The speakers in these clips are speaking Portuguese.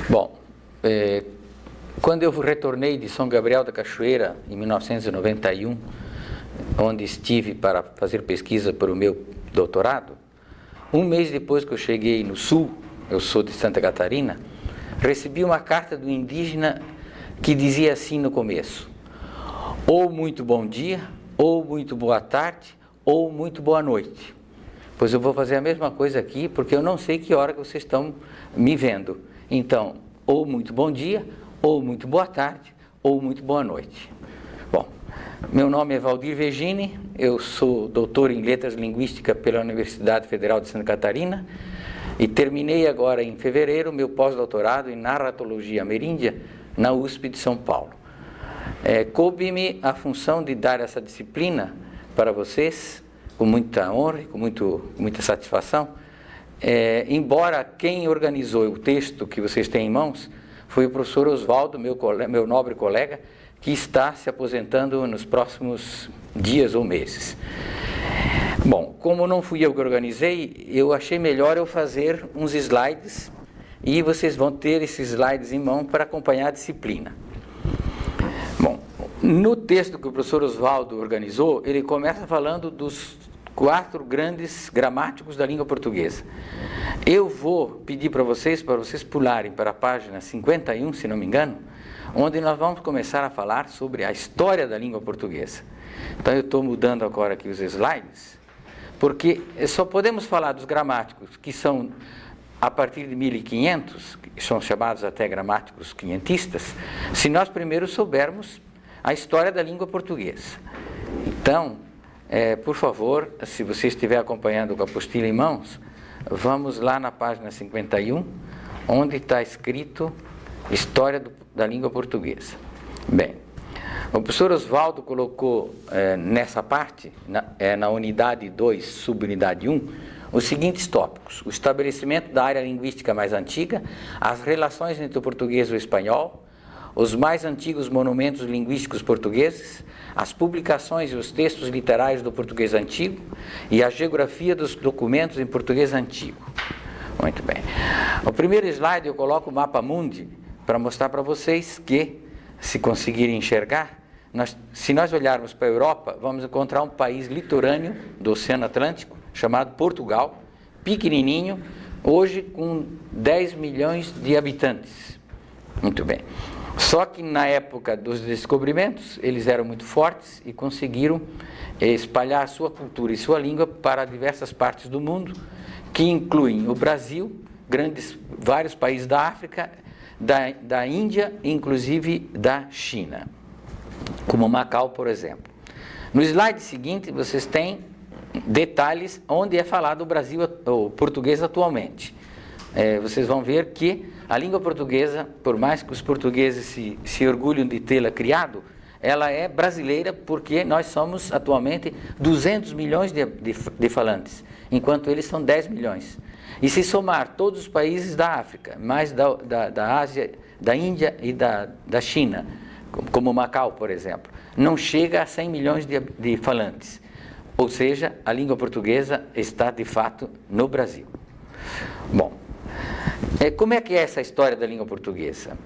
Bom, quando eu retornei de São Gabriel da Cachoeira, em 1991, onde estive para fazer pesquisa para o meu doutorado, um mês depois que eu cheguei no sul, eu sou de Santa Catarina, recebi uma carta do indígena que dizia assim no começo: ou muito bom dia, ou muito boa tarde, ou muito boa noite. Pois eu vou fazer a mesma coisa aqui, porque eu não sei que hora que vocês estão me vendo. Então, ou muito bom dia, ou muito boa tarde, ou muito boa noite. Bom, meu nome é Valdir Vegini, eu sou doutor em Letras Linguísticas pela Universidade Federal de Santa Catarina e terminei agora em fevereiro meu pós-doutorado em Narratologia Ameríndia na USP de São Paulo. Coube-me a função de dar essa disciplina para vocês, com muita honra e com muita satisfação, embora quem organizou o texto que vocês têm em mãos foi o professor Oswaldo, meu nobre colega, que está se aposentando nos próximos dias ou meses. Bom, como não fui eu que organizei, eu achei melhor eu fazer uns slides e vocês vão ter esses slides em mão para acompanhar a disciplina. Bom, no texto que o professor Oswaldo organizou, ele começa falando dos 4 grandes gramáticos da língua portuguesa. Eu vou pedir para vocês pularem para a página 51, se não me engano, onde nós vamos começar a falar sobre a história da língua portuguesa. Então eu estou mudando agora aqui os slides, porque só podemos falar dos gramáticos que são a partir de 1500, que são chamados até gramáticos quinhentistas, se nós primeiro soubermos a história da língua portuguesa. Então, por favor, se você estiver acompanhando com a apostila em mãos, vamos lá na página 51, onde está escrito História da Língua Portuguesa. Bem, o professor Oswaldo colocou nessa parte, na unidade 2, subunidade 1, os seguintes tópicos: o estabelecimento da área linguística mais antiga, as relações entre o português e o espanhol, os mais antigos monumentos linguísticos portugueses, as publicações e os textos literários do português antigo e a geografia dos documentos em português antigo. Muito bem. O primeiro slide eu coloco o mapa mundi para mostrar para vocês que, se conseguirem enxergar, se nós olharmos para a Europa, vamos encontrar um país litorâneo do Oceano Atlântico, chamado Portugal, pequenininho, hoje com 10 milhões de habitantes. Muito bem. Só que na época dos descobrimentos, eles eram muito fortes e conseguiram espalhar a sua cultura e sua língua para diversas partes do mundo, que incluem o Brasil, vários países da África, da Índia, inclusive da China, como Macau, por exemplo. No slide seguinte, vocês têm detalhes onde é falado o português atualmente. Vocês vão ver que a língua portuguesa, por mais que os portugueses se orgulhem de tê-la criado, ela é brasileira porque nós somos atualmente 200 milhões de falantes, enquanto eles são 10 milhões. E se somar todos os países da África, mais da Ásia, da Índia e da China, como Macau, por exemplo, não chega a 100 milhões de falantes. Ou seja, a língua portuguesa está, de fato, no Brasil. Bom, como é que é essa história da língua portuguesa?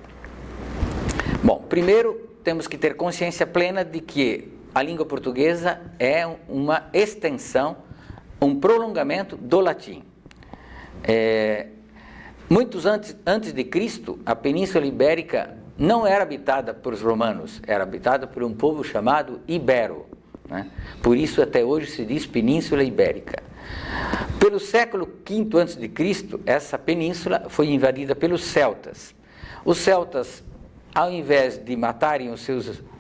Bom, primeiro temos que ter consciência plena de que a língua portuguesa é uma extensão, um prolongamento do latim. Muitos antes de Cristo, a Península Ibérica não era habitada por os romanos, era habitada por um povo chamado ibero, né? Por isso até hoje se diz Península Ibérica. Pelo século V a.C., essa península foi invadida pelos celtas. Os celtas, ao invés de matarem os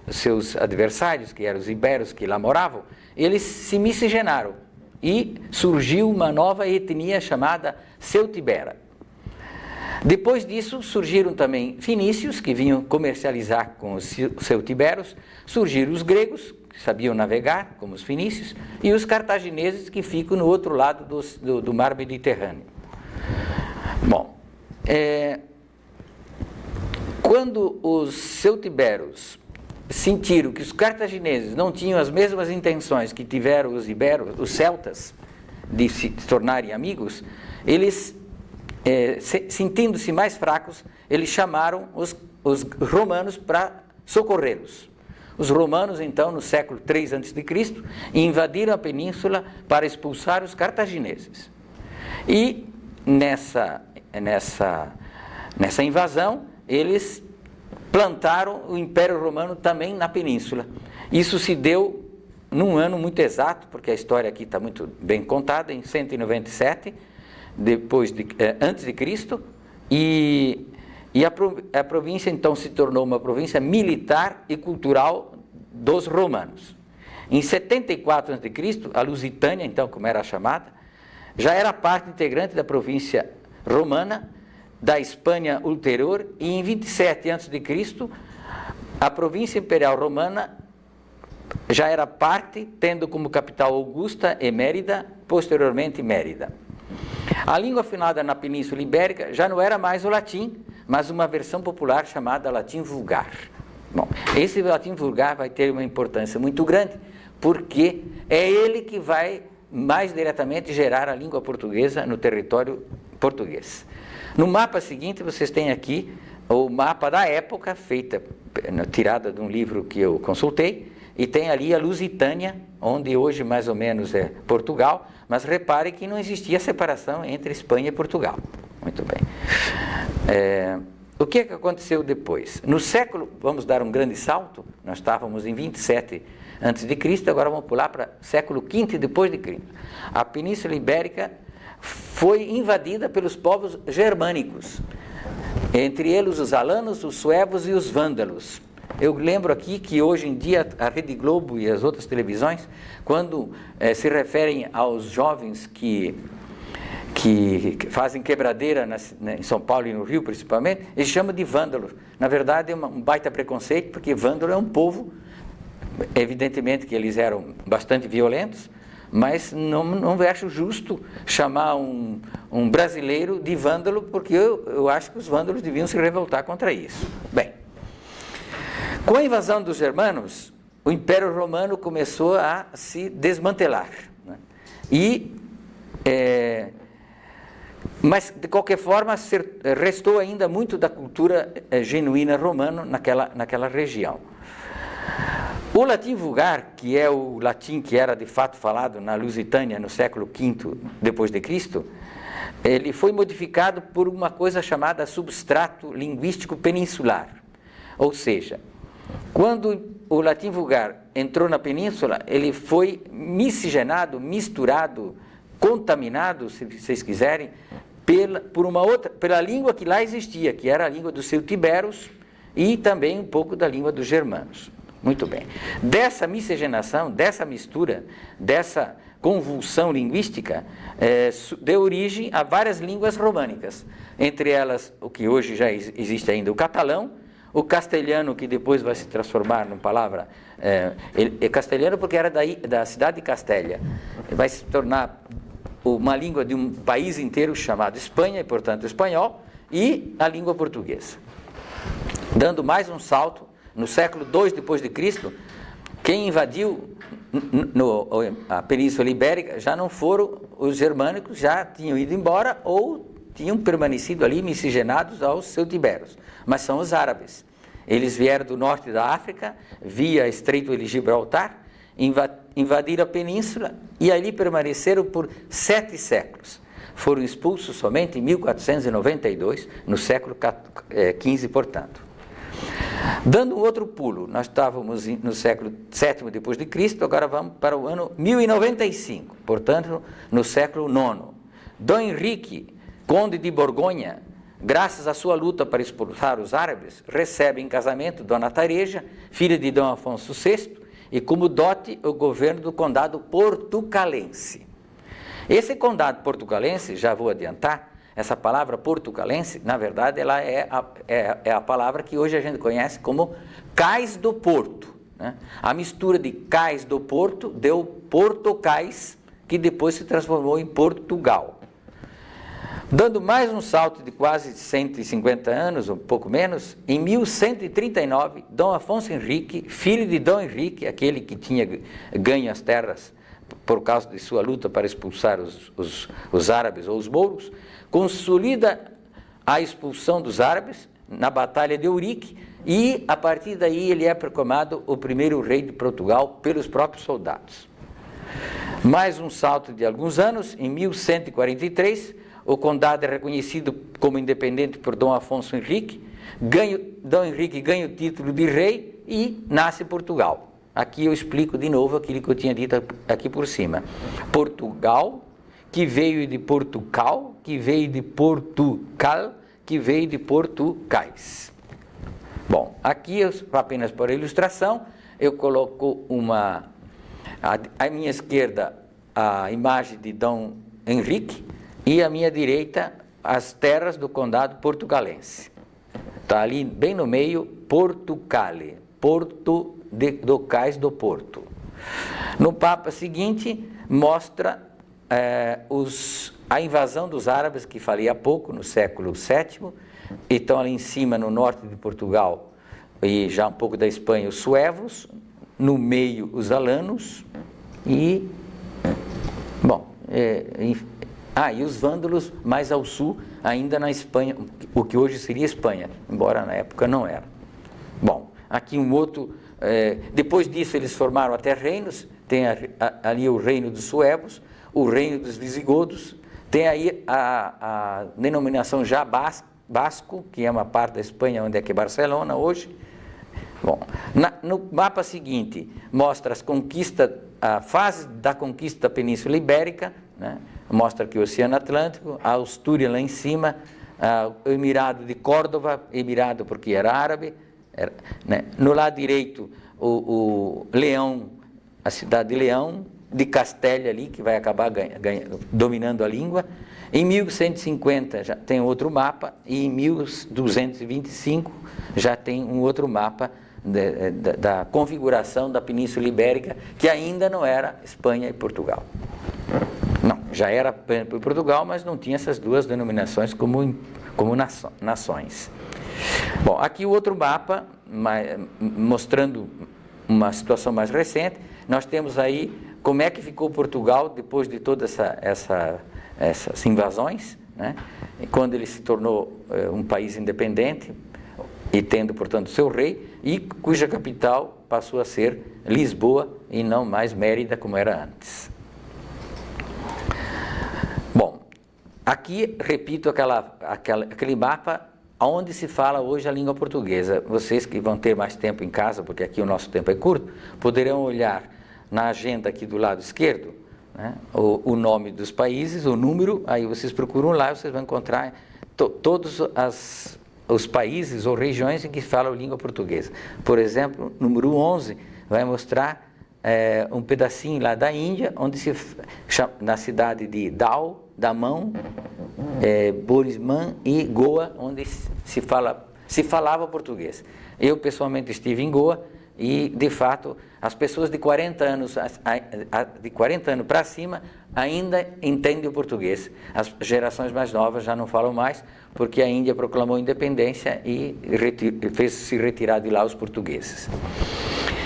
seus adversários, que eram os iberos que lá moravam, eles se miscigenaram e surgiu uma nova etnia chamada celtibera. Depois disso, surgiram também fenícios, que vinham comercializar com os celtiberos, surgiram os gregos, que sabiam navegar, como os fenícios, e os cartagineses, que ficam no outro lado do mar Mediterrâneo. Bom, quando os celtiberos sentiram que os cartagineses não tinham as mesmas intenções que tiveram os iberos, os celtas, de se tornarem amigos, eles, sentindo-se mais fracos, eles chamaram os romanos para socorrê-los. Os romanos, então, no século III a.C., invadiram a península para expulsar os cartagineses. E nessa invasão, eles plantaram o Império Romano também na península. Isso se deu num ano muito exato, porque a história aqui está muito bem contada, em 197 antes de Cristo, e a província então se tornou uma província militar e cultural dos romanos. Em 74 a.C., a Lusitânia, então, como era chamada, já era parte integrante da província romana da Espanha ulterior, e em 27 a.C., a província imperial romana já era parte, tendo como capital Augusta e Mérida, posteriormente Mérida. A língua falada na Península Ibérica já não era mais o latim, mas uma versão popular chamada latim vulgar. Bom, esse latim vulgar vai ter uma importância muito grande, porque é ele que vai mais diretamente gerar a língua portuguesa no território português. No mapa seguinte, vocês têm aqui o mapa da época, tirada de um livro que eu consultei, e tem ali a Lusitânia, onde hoje mais ou menos é Portugal, mas repare que não existia separação entre Espanha e Portugal. Muito bem. O que aconteceu depois? No século, vamos dar um grande salto, nós estávamos em 27 a.C., agora vamos pular para século V depois de Cristo. A Península Ibérica foi invadida pelos povos germânicos, entre eles os alanos, os suevos e os vândalos. Eu lembro aqui que hoje em dia a Rede Globo e as outras televisões, quando se referem aos jovens que fazem quebradeira em São Paulo e no Rio principalmente, eles chamam de vândalos. Na verdade é um baita preconceito, porque vândalo é um povo, evidentemente que eles eram bastante violentos, mas não acho justo chamar um brasileiro de vândalo, porque eu acho que os vândalos deviam se revoltar contra isso. Bem, com a invasão dos germanos, o Império Romano começou a se desmantelar, né? Mas, de qualquer forma, restou ainda muito da cultura genuína romana naquela região. O latim vulgar, que é o latim que era de fato falado na Lusitânia no século V depois de Cristo, ele foi modificado por uma coisa chamada substrato linguístico peninsular. Ou seja, quando o latim vulgar entrou na península, ele foi miscigenado, misturado, contaminado, se vocês quiserem, pela língua que lá existia, que era a língua dos celtiberos e também um pouco da língua dos germanos. Muito bem. Dessa miscigenação, dessa mistura, dessa convulsão linguística, deu origem a várias línguas românicas, entre elas o que hoje já existe ainda, o catalão, o castelhano, que depois vai se transformar numa palavra, é castelhano porque era da cidade de Castelha, vai se tornar uma língua de um país inteiro chamado Espanha, e portanto espanhol, e a língua portuguesa. Dando mais um salto, no século II depois de Cristo, quem invadiu a Península Ibérica já não foram os germânicos, já tinham ido embora ou tinham permanecido ali miscigenados aos celtiberos, mas são os árabes. Eles vieram do norte da África, via Estreito de Gibraltar, invadiram a península e ali permaneceram por 7 séculos. Foram expulsos somente em 1492, no século XV, portanto. Dando um outro pulo, nós estávamos no século VII depois de Cristo, agora vamos para o ano 1095, portanto, no século IX. Dom Henrique, conde de Borgonha, graças à sua luta para expulsar os árabes, recebe em casamento Dona Tareja, filha de Dom Afonso VI, e como dote o governo do condado portucalense. Esse condado portucalense, já vou adiantar, essa palavra portucalense, na verdade, ela é a palavra que hoje a gente conhece como Cais do Porto, né? A mistura de Cais do Porto deu Portocais, que depois se transformou em Portugal. Dando mais um salto de quase 150 anos, um pouco menos, em 1139, Dom Afonso Henrique, filho de Dom Henrique, aquele que tinha ganho as terras por causa de sua luta para expulsar os árabes ou os mouros, consolida a expulsão dos árabes na Batalha de Ourique, e a partir daí ele é proclamado o primeiro rei de Portugal pelos próprios soldados. Mais um salto de alguns anos, em 1143, o condado é reconhecido como independente por Dom Afonso Henrique, Dom Henrique ganha o título de rei e nasce Portugal. Aqui eu explico de novo aquilo que eu tinha dito aqui por cima. Portugal, que veio de Portugal, que veio de Portugal, que veio de Portucais. Bom, aqui, apenas por ilustração, eu coloco à minha esquerda a imagem de Dom Henrique e à minha direita as terras do condado portugalense. Está ali bem no meio, Portucale, Porto do Cais do Porto. No mapa seguinte, mostra a invasão dos árabes, que falei há pouco, no século VII, e estão ali em cima, no norte de Portugal, e já um pouco da Espanha, os suevos, no meio os alanos, e, bom, e os vândalos mais ao sul, ainda na Espanha, o que hoje seria Espanha, embora na época não era. Bom, aqui um outro, depois disso eles formaram até reinos, tem ali o reino dos suevos, o reino dos visigodos, tem aí a denominação já Basco, que é uma parte da Espanha, onde é que é Barcelona hoje. Bom, no mapa seguinte, mostra a fase da conquista da Península Ibérica, né? Mostra aqui o Oceano Atlântico, a Astúria lá em cima, o Emirado de Córdoba, Emirado porque era árabe, né? No lado direito, o Leão, a cidade de Leão, de Castelha ali, que vai acabar dominando a língua. Em 1150 já tem outro mapa, e em 1225 já tem um outro mapa da configuração da Península Ibérica, que ainda não era Espanha e Portugal. Não, já era Portugal, mas não tinha essas duas denominações como nações. Bom, aqui o outro mapa, mostrando uma situação mais recente. Nós temos aí como é que ficou Portugal depois de todas essas invasões, né? E quando ele se tornou um país independente e tendo, portanto, seu rei, e cuja capital passou a ser Lisboa e não mais Mérida, como era antes. Bom, aqui, repito, aquele mapa onde se fala hoje a língua portuguesa. Vocês que vão ter mais tempo em casa, porque aqui o nosso tempo é curto, poderão olhar na agenda aqui do lado esquerdo, né, o nome dos países, o número, aí vocês procuram lá e vocês vão encontrar todos os países ou regiões em que falam língua portuguesa. Por exemplo, número 11 vai mostrar um pedacinho lá da Índia, onde na cidade de Damão, Borisman e Goa, onde se falava português. Eu pessoalmente estive em Goa e, de fato, as pessoas de 40 anos para cima ainda entendem o português. As gerações mais novas já não falam mais, porque a Índia proclamou independência e fez-se retirar de lá os portugueses.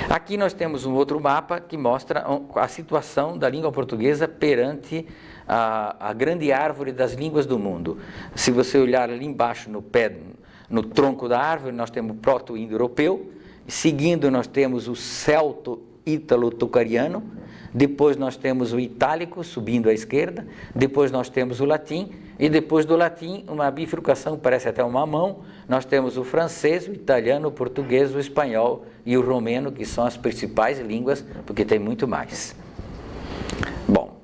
Aqui nós temos um outro mapa que mostra a situação da língua portuguesa perante a grande árvore das línguas do mundo. Se você olhar ali embaixo no tronco da árvore, nós temos o proto-indo-europeu, seguindo nós temos o celto-ítalo-tucariano, depois nós temos o itálico subindo à esquerda, depois nós temos o latim, e depois do latim, uma bifurcação, parece até uma mão, nós temos o francês, o italiano, o português, o espanhol e o romeno, que são as principais línguas, porque tem muito mais. Bom,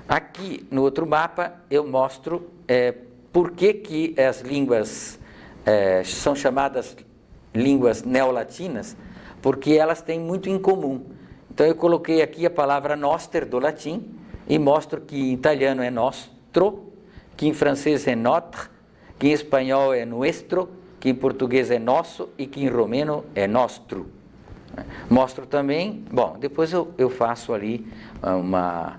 aqui no outro mapa eu mostro por que as línguas são chamadas línguas neolatinas, porque elas têm muito em comum. Então eu coloquei aqui a palavra noster do latim e mostro que em italiano é nostro, que em francês é notre, que em espanhol é nuestro, que em português é nosso e que em romeno é nostro. Mostro também, bom, depois eu faço ali uma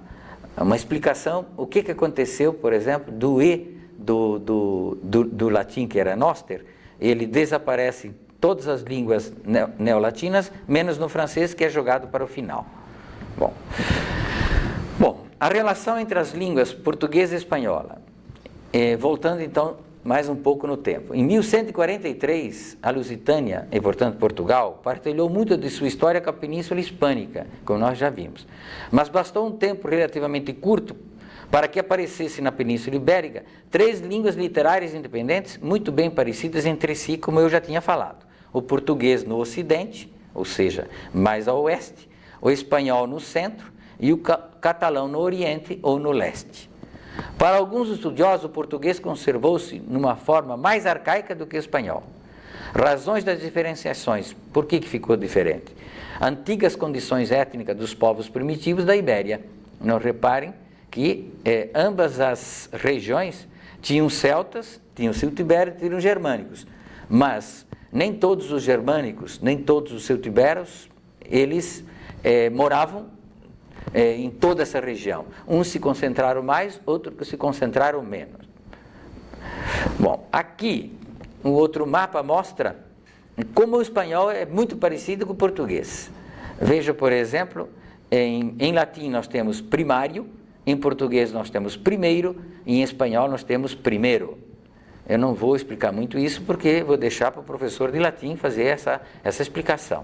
explicação, o que aconteceu, por exemplo, do E do latim, que era noster, ele desaparece em todas as línguas neolatinas, menos no francês, que é jogado para o final. Bom, a relação entre as línguas portuguesa e espanhola, voltando então mais um pouco no tempo. Em 1143, a Lusitânia, e portanto Portugal, partilhou muito de sua história com a Península Hispânica, como nós já vimos. Mas bastou um tempo relativamente curto para que aparecesse na Península Ibérica 3 línguas literárias independentes muito bem parecidas entre si, como eu já tinha falado. O português no ocidente, ou seja, mais ao oeste, o espanhol no centro e o catalão no oriente ou no leste. Para alguns estudiosos, o português conservou-se numa forma mais arcaica do que o espanhol. Razões das diferenciações. Por que ficou diferente? Antigas condições étnicas dos povos primitivos da Ibéria. Não reparem que ambas as regiões tinham celtas, tinham celtibérios, tinham germânicos. Mas nem todos os germânicos, nem todos os celtibérios, eles moravam em toda essa região. Uns se concentraram mais, outros se concentraram menos. Bom, aqui um outro mapa mostra como o espanhol é muito parecido com o português. Veja, por exemplo, em latim nós temos primário, em português nós temos primeiro, e em espanhol nós temos primeiro. Eu não vou explicar muito isso, porque vou deixar para o professor de latim fazer essa explicação.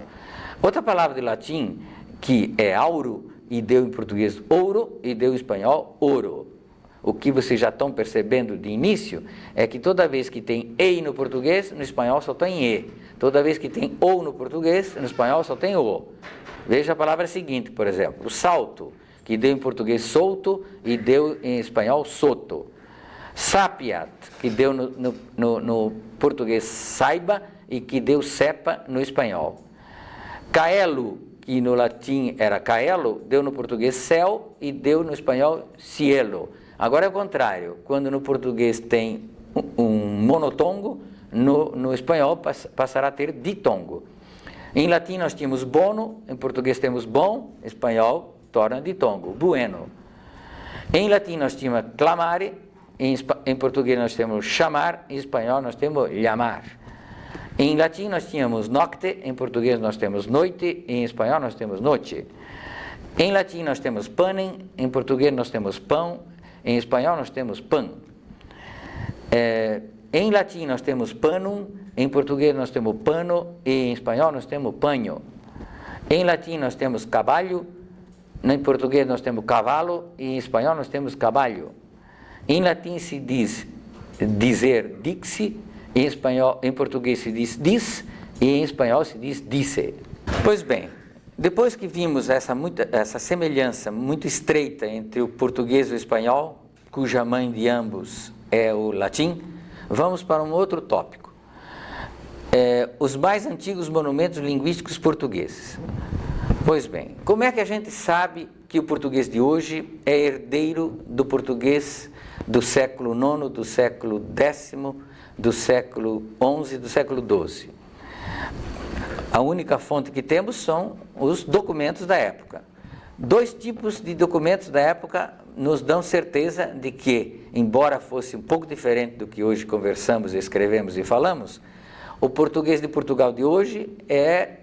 Outra palavra de latim, que é auro, e deu em português ouro, e deu em espanhol ouro. O que vocês já estão percebendo de início é que toda vez que tem ei no português, no espanhol só tem e. Toda vez que tem ou no português, no espanhol só tem o. Veja a palavra seguinte, por exemplo, o salto, que deu em português solto e deu em espanhol soto. Sapiat, que deu no português saiba e que deu cepa no espanhol. Caelo, que no latim era caelo, deu no português céu e deu no espanhol cielo. Agora é o contrário, quando no português tem um monotongo, no espanhol passará a ter ditongo. Em latim nós tínhamos bono, em português temos bom, em espanhol torna ditongo, bueno. Em latim nós tínhamos clamare, em português nós temos chamar, em espanhol nós temos llamar. Em latim nós tínhamos nocte, em português nós temos noite, em espanhol nós temos noite. Em latim nós temos panem, em português nós temos pão, em espanhol nós temos pão. Em latim nós temos panum, em português nós temos pano, e em espanhol nós temos panho. Em latim nós temos caballo, em português nós temos cavalo, e em espanhol nós temos caballo. Em latim se diz dizer dixi, em português se diz, e em espanhol se diz disse. Pois bem, depois que vimos essa semelhança muito estreita entre o português e o espanhol, cuja mãe de ambos é o latim, vamos para um outro tópico. Os mais antigos monumentos linguísticos portugueses. Pois bem, como é que a gente sabe que o português de hoje é herdeiro do português do século IX, do século X, do século XI, do século XII? A única fonte que temos são os documentos da época. 2 tipos de documentos da época nos dão certeza de que, embora fosse um pouco diferente do que hoje conversamos, escrevemos e falamos, o português de Portugal de hoje é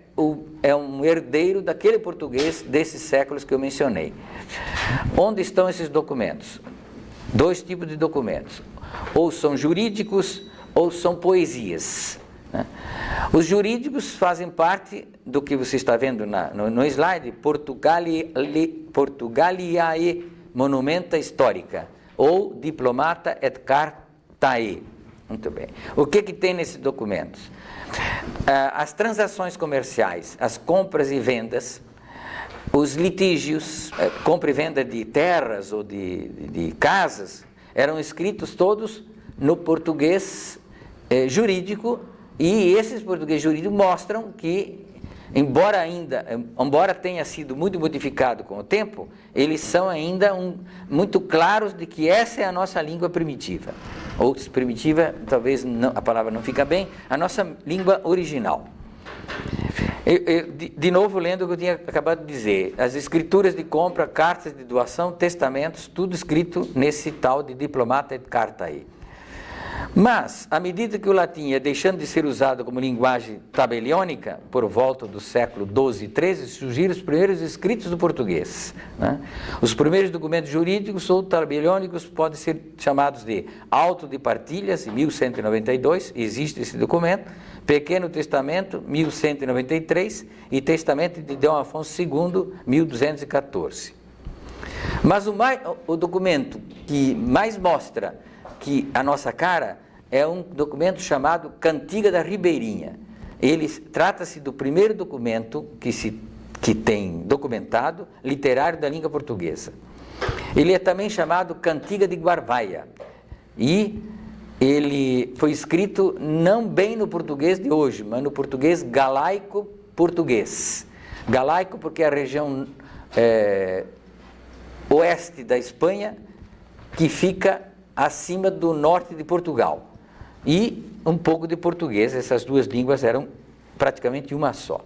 um herdeiro daquele português desses séculos que eu mencionei. Onde estão esses documentos? 2 tipos de documentos. Ou são jurídicos ou são poesias. Né? Os jurídicos fazem parte do que você está vendo no slide, Portugaliae Monumenta Histórica, ou Diplomata et Cartae. Muito bem. O que tem nesses documentos? As transações comerciais, as compras e vendas, os litígios, compra e venda de terras ou de casas, eram escritos todos no português jurídico, e esses português jurídicos mostram que, embora tenha sido muito modificado com o tempo, eles são ainda muito claros de que essa é a nossa língua primitiva. Ou primitiva, talvez não, a palavra não fica bem, a nossa língua original. De novo, lendo o que eu tinha acabado de dizer, as escrituras de compra, cartas de doação, testamentos, tudo escrito nesse tal de Diplomata et Cartae. Mas, à medida que o latim ia deixando de ser usado como linguagem tabeliônica, por volta do século XII e XIII, surgiram os primeiros escritos do português, né? Os primeiros documentos jurídicos ou tabeliônicos podem ser chamados de Auto de Partilhas, em 1192, existe esse documento, Pequeno Testamento, 1193, e Testamento de D. Afonso II, 1214. Mas o documento que mais mostra que a nossa cara é um documento chamado Cantiga da Ribeirinha. Trata-se do primeiro documento que tem documentado literário da língua portuguesa. Ele é também chamado Cantiga de Guarvaia, e ele foi escrito não bem no português de hoje, mas no português galaico-português. Galaico porque é a região oeste da Espanha, que fica acima do norte de Portugal, e um pouco de português. Essas duas línguas eram praticamente uma só.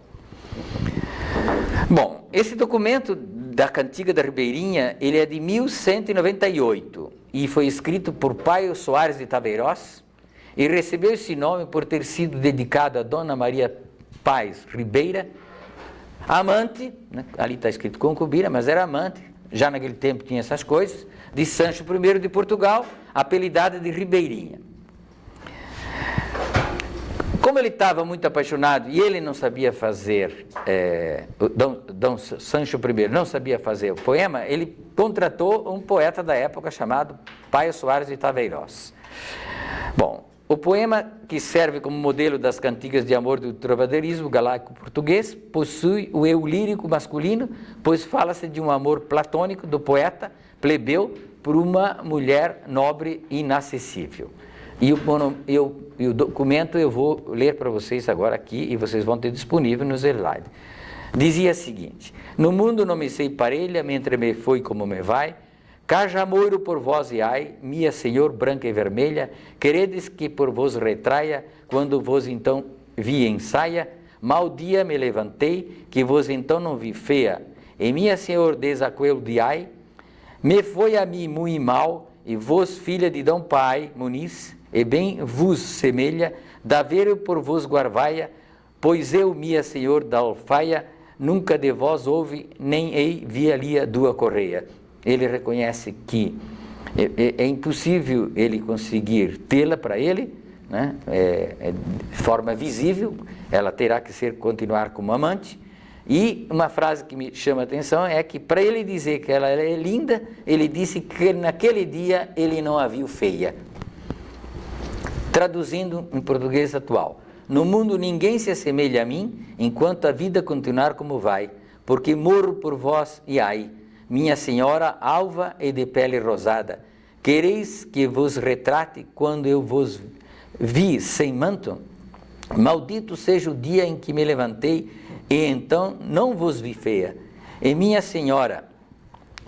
Bom, esse documento da Cantiga da Ribeirinha, ele é de 1198 e foi escrito por Paio Soares de Taveirós, e recebeu esse nome por ter sido dedicado a Dona Maria Paz Ribeira, amante, né? Ali está escrito concubina, mas era amante, já naquele tempo tinha essas coisas, de Sancho I de Portugal, apelidada de Ribeirinha. Como ele estava muito apaixonado e ele não sabia fazer, Dom Sancho I não sabia fazer o poema, ele contratou um poeta da época chamado Paio Soares de Taveirós. Bom, o poema, que serve como modelo das cantigas de amor do trovadorismo galaico português, possui o eu lírico masculino, pois fala-se de um amor platônico do poeta plebeu por uma mulher nobre e inacessível. E o documento eu vou ler para vocês agora aqui, e vocês vão ter disponível no slide. Dizia o seguinte: no mundo não me sei parelha, mentre me foi como me vai, caja moiro por vós e ai, minha senhor branca e vermelha, queredes que por vos retraia, quando vos então vi em saia, mal dia me levantei, que vos então não vi feia, e minha senhor desaqueu de ai, me foi a mim muito mal, e vos filha de Dom Pai Muniz, e bem vos semelha, da ver por vos guarvaia, pois eu, minha senhor da alfaia, nunca de vós houve, nem ei vi ali a dua correia. Ele reconhece que é impossível ele conseguir tê-la para ele, né? De forma visível, ela terá que continuar como amante. E uma frase que me chama a atenção é que, para ele dizer que ela é linda, ele disse que naquele dia ele não a viu feia. Traduzindo em português atual: no mundo ninguém se assemelha a mim, enquanto a vida continuar como vai, porque morro por vós e ai, minha senhora alva e de pele rosada, quereis que vos retrate quando eu vos vi sem manto? Maldito seja o dia em que me levantei e então não vos vi feia. E minha senhora,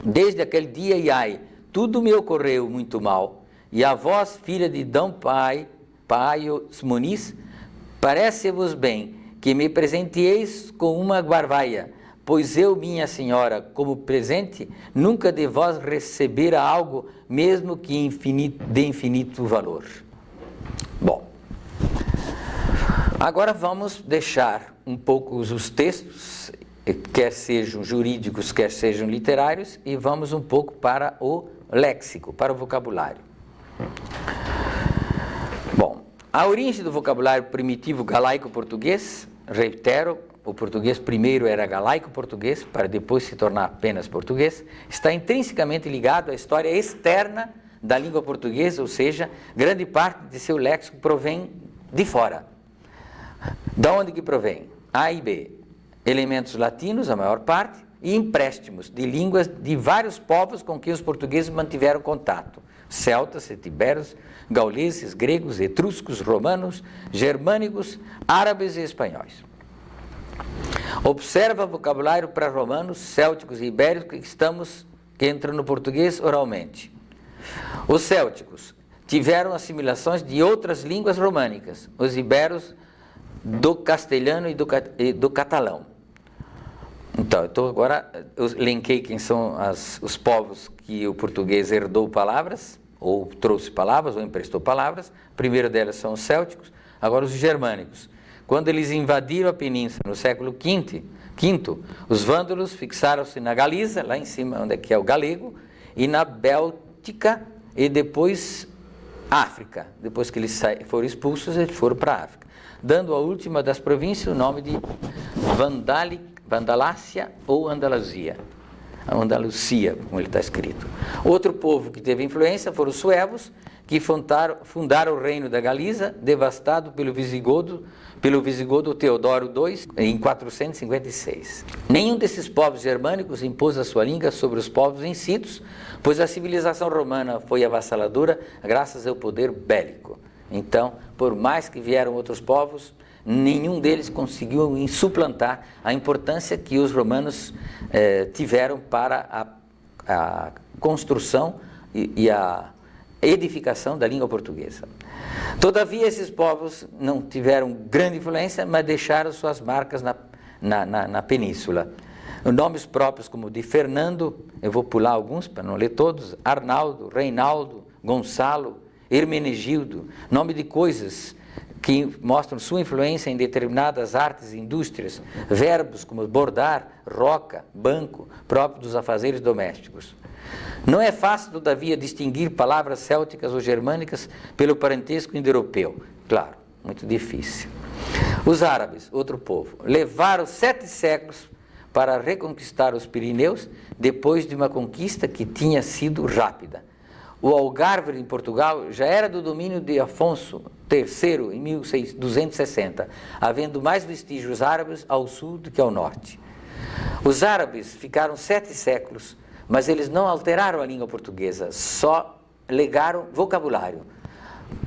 desde aquele dia e ai, tudo me ocorreu muito mal, e a vós, filha de Dom Paio Muniz, parece-vos bem que me presenteeis com uma guarvaia, pois eu, minha senhora, como presente, nunca de vós recebera algo, mesmo que de infinito valor. Bom, agora vamos deixar um pouco os textos, quer sejam jurídicos, quer sejam literários, e vamos um pouco para o léxico, para o vocabulário. Bom, a origem do vocabulário primitivo galaico-português, reitero, o português primeiro era galaico-português, para depois se tornar apenas português, está intrinsecamente ligado à história externa da língua portuguesa, ou seja, grande parte de seu léxico provém de fora. De onde que provém? A e B. Elementos latinos, a maior parte, e empréstimos de línguas de vários povos com que os portugueses mantiveram contato: celtas, setibéros, gauleses, gregos, etruscos, romanos, germânicos, árabes e espanhóis. Observa o vocabulário pré-romanos, célticos e ibéricos que entram no português oralmente. Os célticos tiveram assimilações de outras línguas românicas, os ibéros do castelhano e do catalão. Então, agora eu elenquei quem são os povos que o português herdou palavras, ou trouxe palavras, ou emprestou palavras. A primeira delas são os célticos, agora os germânicos. Quando eles invadiram a península no século V, os vândalos fixaram-se na Galiza, lá em cima, onde é que é o galego, e na Béltica, e depois África. Depois que eles foram expulsos, eles foram para a África, dando à última das províncias o nome de Vandalácia ou Andaluzia, como ele está escrito. Outro povo que teve influência foram os suevos, que fundaram o reino da Galiza, devastado pelo visigodo Teodoro II em 456. Nenhum desses povos germânicos impôs a sua língua sobre os povos incídios, pois a civilização romana foi avassaladora graças ao poder bélico. Então, por mais que vieram outros povos, nenhum deles conseguiu suplantar a importância que os romanos tiveram para a construção e a edificação da língua portuguesa. Todavia, esses povos não tiveram grande influência, mas deixaram suas marcas na península. Nomes próprios como de Fernando, eu vou pular alguns para não ler todos, Arnaldo, Reinaldo, Gonçalo, Hermenegildo, nome de coisas que mostram sua influência em determinadas artes e indústrias, verbos como bordar, roca, banco, próprio dos afazeres domésticos. Não é fácil, todavia, distinguir palavras célticas ou germânicas pelo parentesco indo-europeu. Claro, muito difícil. Os árabes, outro povo, levaram 7 séculos para reconquistar os Pirineus, depois de uma conquista que tinha sido rápida. O Algarve, em Portugal, já era do domínio de Afonso III, em 1260, havendo mais vestígios árabes ao sul do que ao norte. Os árabes ficaram 7 séculos, mas eles não alteraram a língua portuguesa, só legaram vocabulário.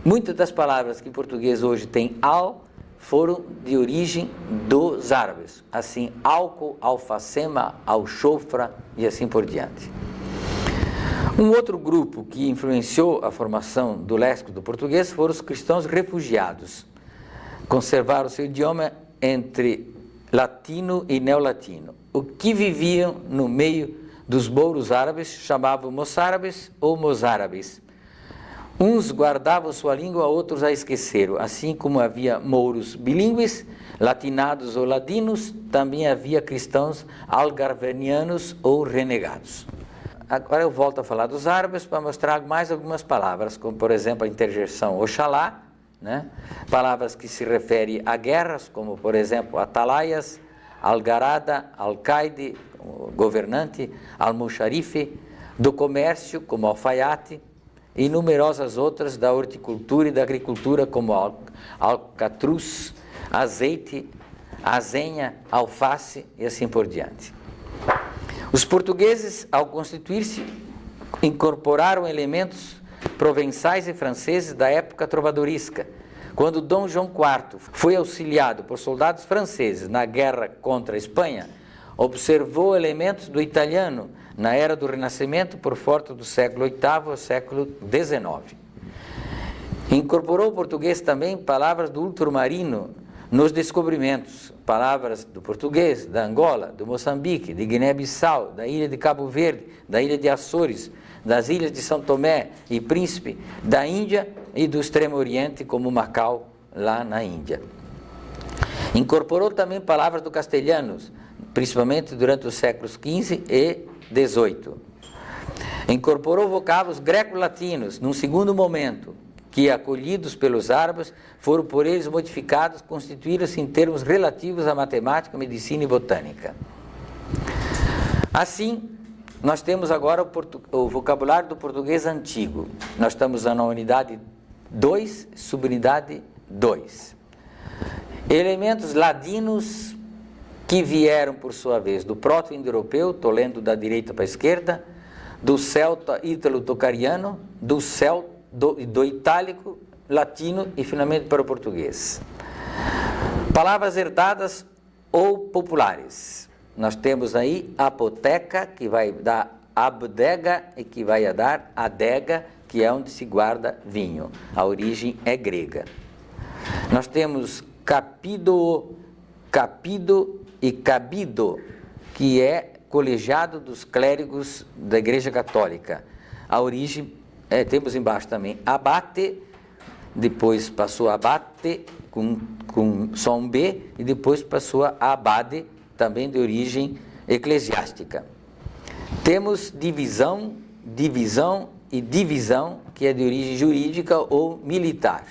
Muitas das palavras que em português hoje tem al foram de origem dos árabes, assim álcool, alfacema, alchofra e assim por diante. Um outro grupo que influenciou a formação do léxico do português foram os cristãos refugiados. Conservaram seu idioma entre latino e neolatino, o que viviam no meio dos mouros árabes, chamavam moçárabes ou mozárabes. Uns guardavam sua língua, outros a esqueceram. Assim como havia mouros bilíngues, latinados ou ladinos, também havia cristãos algarvenianos ou renegados. Agora eu volto a falar dos árabes para mostrar mais algumas palavras, como por exemplo a interjeição Oxalá, né? Palavras que se referem a guerras, como por exemplo atalaias, algarada, alcaide, governante, almoxarife, do comércio, como alfaiate, e numerosas outras da horticultura e da agricultura, como alcatruz, azeite, azenha, alface e assim por diante. Os portugueses, ao constituir-se, incorporaram elementos provençais e franceses da época trovadoresca. Quando Dom João IV foi auxiliado por soldados franceses na guerra contra a Espanha, observou elementos do italiano na era do Renascimento por volta do século VIII ao século XIX. Incorporou o português também palavras do ultramarino nos descobrimentos, palavras do português, da Angola, do Moçambique, de Guiné-Bissau, da ilha de Cabo Verde, da ilha de Açores, das ilhas de São Tomé e Príncipe, da Índia e do Extremo Oriente, como Macau, lá na Índia. Incorporou também palavras do castelhano, principalmente durante os séculos XV e XVIII. Incorporou vocábulos greco-latinos, num segundo momento, que, acolhidos pelos árabes, foram por eles modificados, constituíram-se em termos relativos à matemática, medicina e botânica. Assim, nós temos agora o vocabulário do português antigo. Nós estamos na unidade 2, subunidade 2. Elementos ladinos que vieram, por sua vez, do proto-indo-europeu, estou lendo da direita para a esquerda, do celta ítalo-tocariano, do itálico, latino e finalmente para o português. Palavras herdadas ou populares. Nós temos aí apoteca, que vai dar abdega e que vai dar adega, que é onde se guarda vinho. A origem é grega. Nós temos capido e cabido, que é colegiado dos clérigos da Igreja Católica. A origem temos embaixo também abate, depois passou a abate com som B, e depois passou a abade, também de origem eclesiástica. Temos divisão e divisão, que é de origem jurídica ou militar.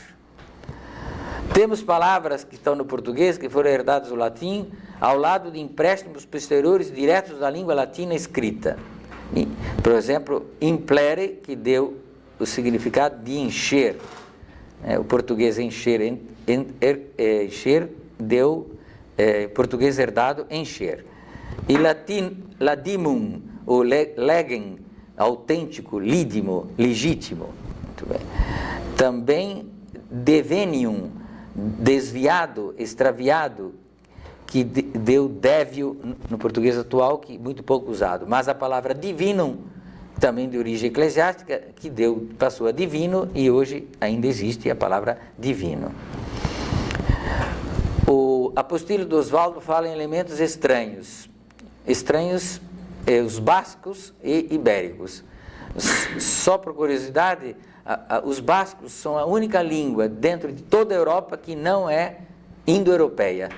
Temos palavras que estão no português, que foram herdadas do latim, ao lado de empréstimos posteriores diretos da língua latina escrita. Por exemplo, implere, que deu o significado de encher. O português encher, encher deu português herdado, encher. E ladimum, ou legem, autêntico, lídimo, legítimo. Muito bem. Também devenium, desviado, extraviado, que deu dévio no português atual, que muito pouco usado. Mas a palavra divinum, também de origem eclesiástica, que passou a divino, e hoje ainda existe a palavra divino. O Apostílio do Osvaldo fala em elementos estranhos. Estranhos, os bascos e ibéricos. Só por curiosidade, os bascos são a única língua dentro de toda a Europa que não é indo-europeia.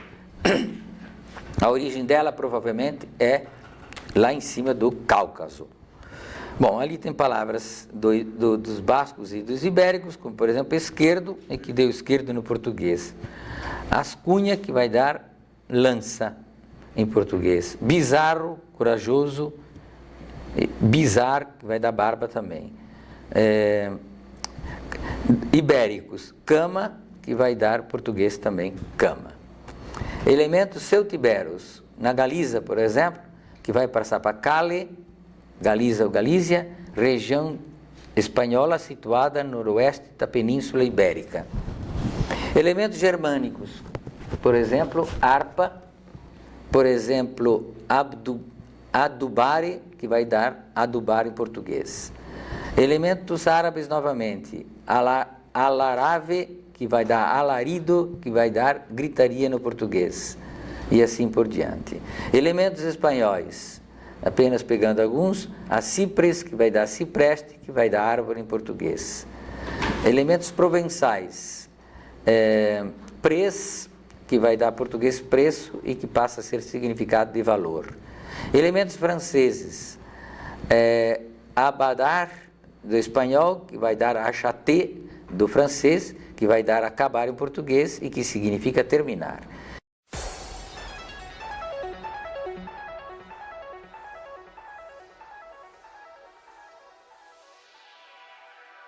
A origem dela provavelmente é lá em cima do Cáucaso. Bom, ali tem palavras dos bascos e dos ibéricos, como por exemplo esquerdo, e que deu esquerdo no português. Ascunha, que vai dar lança em português. Bizarro, corajoso. Bizar, que vai dar barba também. Ibéricos, cama, que vai dar português também, cama. Elementos celtiberos, na Galiza, por exemplo, que vai passar para Cale, Galiza ou Galícia, região espanhola situada no noroeste da Península Ibérica. Elementos germânicos, por exemplo, harpa, por exemplo, adubare, que vai dar adubar em português. Elementos árabes novamente, alarave, que vai dar alarido, que vai dar gritaria no português, e assim por diante. Elementos espanhóis, apenas pegando alguns, a cipres, que vai dar cipreste, que vai dar árvore em português. Elementos provençais, pres, que vai dar português preço e que passa a ser significado de valor. Elementos franceses, abadar, do espanhol, que vai dar achater, do francês, que vai dar acabar em português e que significa terminar.